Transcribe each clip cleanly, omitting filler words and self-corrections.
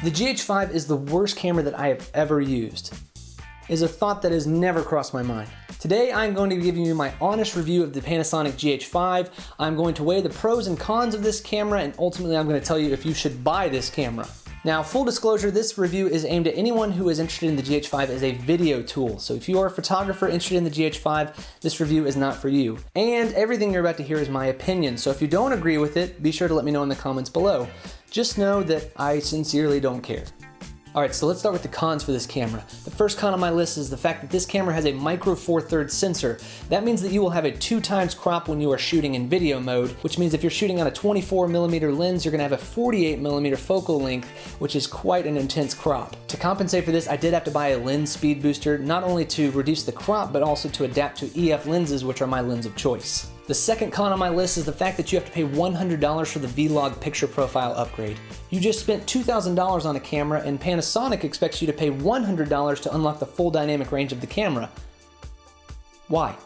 The GH5 is the worst camera that I have ever used. Is a thought that has never crossed my mind. Today I'm going to be giving you my honest review of the Panasonic GH5. I'm going to weigh the pros and cons of this camera, and ultimately I'm going to tell you if you should buy this camera. Now, full disclosure, this review is aimed at anyone who is interested in the GH5 as a video tool. So if you are a photographer interested in the GH5, this review is not for you. And everything you're about to hear is my opinion. So if you don't agree with it, be sure to let me know in the comments below. Just know that I sincerely don't care. Alright, so let's start with the cons for this camera. The first con on my list is the fact that this camera has a micro four thirds sensor. That means that you will have a 2x crop when you are shooting in video mode, which means if you're shooting on a 24mm lens, you're going to have a 48mm focal length, which is quite an intense crop. To compensate for this, I did have to buy a lens speed booster, not only to reduce the crop, but also to adapt to EF lenses, which are my lens of choice. The second con on my list is the fact that you have to pay $100 for the V-Log picture profile upgrade. You just spent $2,000 on a camera, and Panasonic expects you to pay $100 to unlock the full dynamic range of the camera. Why?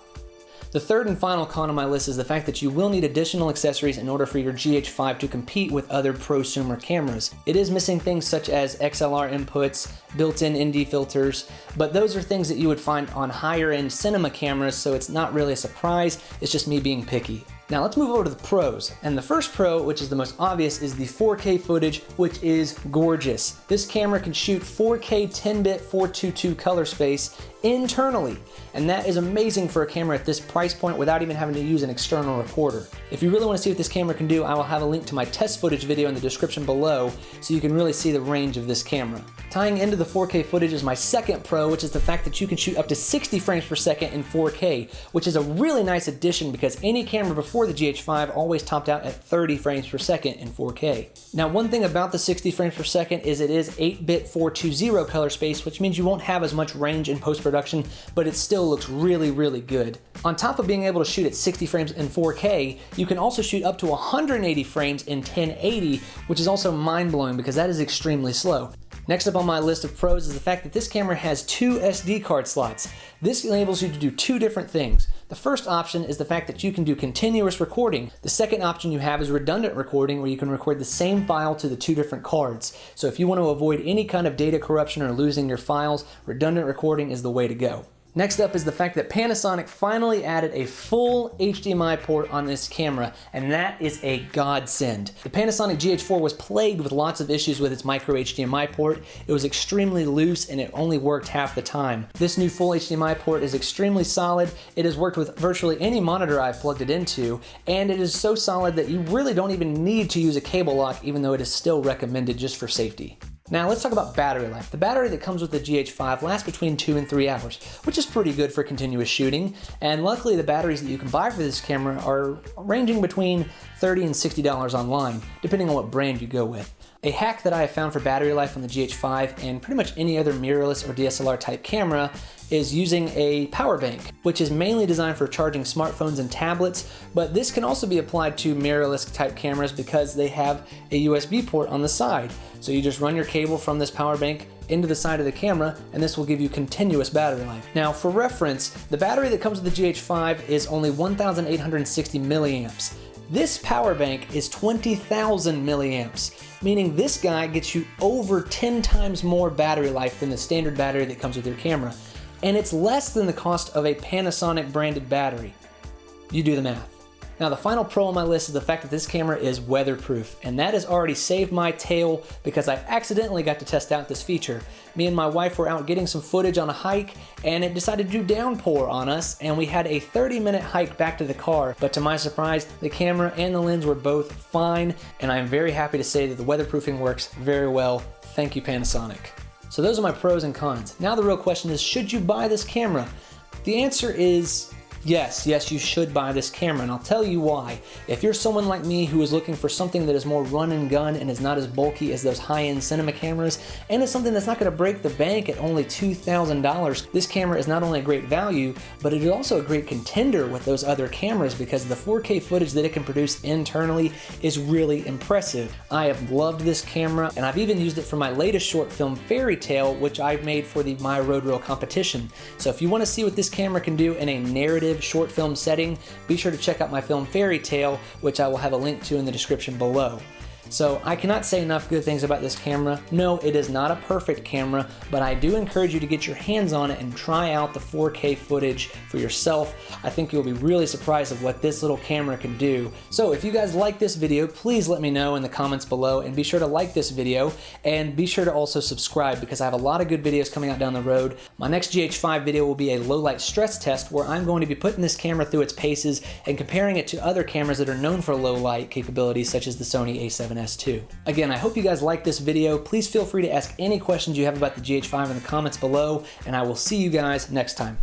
The third and final con on my list is the fact that you will need additional accessories in order for your GH5 to compete with other prosumer cameras. It is missing things such as XLR inputs, built-in ND filters, but those are things that you would find on higher-end cinema cameras, so it's not really a surprise, it's just me being picky. Now let's move over to the pros. And the first pro, which is the most obvious, is the 4K footage, which is gorgeous. This camera can shoot 4K 10-bit 422 color space internally, and that is amazing for a camera at this price point without even having to use an external recorder. If you really want to see what this camera can do, I will have a link to my test footage video in the description below so you can really see the range of this camera. Tying into the 4K footage is my second pro, which is the fact that you can shoot up to 60 frames per second in 4K, which is a really nice addition because any camera before the GH5 always topped out at 30 frames per second in 4K. Now, one thing about the 60 frames per second is it is 8-bit 420 color space, which means you won't have as much range in post-production, but it still looks really, really good. On top of being able to shoot at 60 frames in 4K, you can also shoot up to 180 frames in 1080, which is also mind-blowing because that is extremely slow. Next up on my list of pros is the fact that this camera has 2 SD card slots. This enables you to do 2 different things. The first option is the fact that you can do continuous recording. The second option you have is redundant recording, where you can record the same file to the 2 different cards. So if you want to avoid any kind of data corruption or losing your files, redundant recording is the way to go. Next up is the fact that Panasonic finally added a full HDMI port on this camera, and that is a godsend. The Panasonic GH4 was plagued with lots of issues with its micro HDMI port. It was extremely loose and it only worked half the time. This new full HDMI port is extremely solid. It has worked with virtually any monitor I've plugged it into, and it is so solid that you really don't even need to use a cable lock, even though it is still recommended just for safety. Now let's talk about battery life. The battery that comes with the GH5 lasts between 2 and 3 hours, which is pretty good for continuous shooting, and luckily the batteries that you can buy for this camera are ranging between $30 and $60 online, depending on what brand you go with. A hack that I have found for battery life on the GH5 and pretty much any other mirrorless or DSLR type camera is using a power bank, which is mainly designed for charging smartphones and tablets, but this can also be applied to mirrorless type cameras because they have a USB port on the side. So you just run your cable from this power bank into the side of the camera, and this will give you continuous battery life. Now, for reference, the battery that comes with the GH5 is only 1,860 milliamps. This power bank is 20,000 milliamps, meaning this guy gets you over 10 times more battery life than the standard battery that comes with your camera. And it's less than the cost of a Panasonic branded battery. You do the math. Now, the final pro on my list is the fact that this camera is weatherproof, and that has already saved my tail because I accidentally got to test out this feature. Me and my wife were out getting some footage on a hike, and it decided to downpour on us, and we had a 30-minute hike back to the car, but to my surprise, the camera and the lens were both fine, and I'm very happy to say that the weatherproofing works very well. Thank you, Panasonic. So those are my pros and cons. Now the real question is, should you buy this camera? The answer is yes, you should buy this camera, and I'll tell you why. If you're someone like me who is looking for something that is more run and gun and is not as bulky as those high-end cinema cameras, and is something that's not going to break the bank at only $2,000, this camera is not only a great value, but it is also a great contender with those other cameras because the 4K footage that it can produce internally is really impressive. I have loved this camera, and I've even used it for my latest short film, Fairy Tale, which I made for the My Road Reel competition. So if you want to see what this camera can do in a narrative short film setting, be sure to check out my film Fairy Tale, which I will have a link to in the description below. So I cannot say enough good things about this camera. No, it is not a perfect camera, but I do encourage you to get your hands on it and try out the 4K footage for yourself. I think you'll be really surprised of what this little camera can do. So if you guys like this video, please let me know in the comments below, and be sure to like this video, and be sure to also subscribe because I have a lot of good videos coming out down the road. My next GH5 video will be a low light stress test where I'm going to be putting this camera through its paces and comparing it to other cameras that are known for low light capabilities such as the Sony a7S II. Again, I hope you guys like this video. Please feel free to ask any questions you have about the GH5 in the comments below, and I will see you guys next time.